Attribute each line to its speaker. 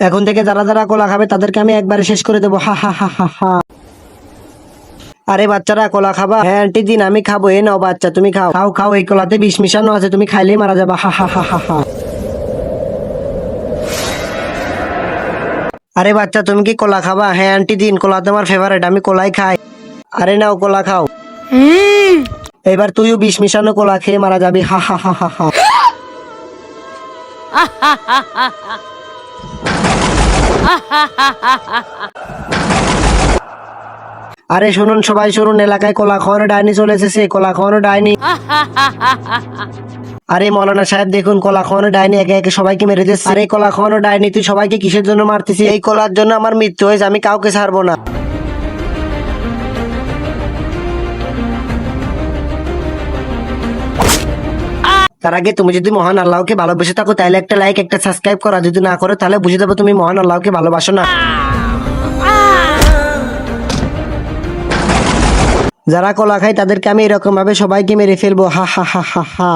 Speaker 1: এখন থেকে যারা যারা কলা খাবে তাদেরকে আমি একবারে শেষ করে দেবো, হা হা হা হা হা। আরে বাচ্চারা কলা খাবা? হ্যাঁ আন্টি দিন, আমি খাবো। এ নাও বাচ্চা, তুমি খাও খাও খাও, এই কলাতে বিষ মিশানো আছে, তুমি খাইলেই মারা যাবা, হা হা হা হা হা। আরে বাচ্চা তুমি কি কলা খাবা? হ্যাঁ আন্টি দিন, কলা তো আমার ফেভারিট, আমি কলাই খাই। আরে নাও কলা খাও। এবার তুইও বিষ মিশানো কলা খেয়ে মারা যাবি, হা হা হা হা হা। আরে শুনুন সবাই শুনুন, এলাকায় কলা খাওয়ানো ডাইনি চলে এসেছে, কলা খাওয়ানো ডাইনি। আরে মৌলানা সাহেব দেখুন, কলা খাওয়ানো ডাইনি একে একে সবাইকে মেরে দিচ্ছে। আরে কলা খাওয়ানো ডাইনি, তুই সবাইকে কিসের জন্য মারতেছিস? এই কলার জন্য আমার মৃত্যু হয়েছে, আমি কাউকে ছাড়বো না। তার আগে তুমি যদি মহান আল্লাহকে ভালোবেসে থাকো তাহলে একটা লাইক একটা সাবস্ক্রাইব করা, যদি না করো তাহলে বুঝে যাবো তুমি মহান আল্লাহকে ভালোবাসো না। যারা কলা খায় তাদেরকে আমি এরকম ভাবে সবাইকে মেরে ফেলবো, হা হা হা হা হা।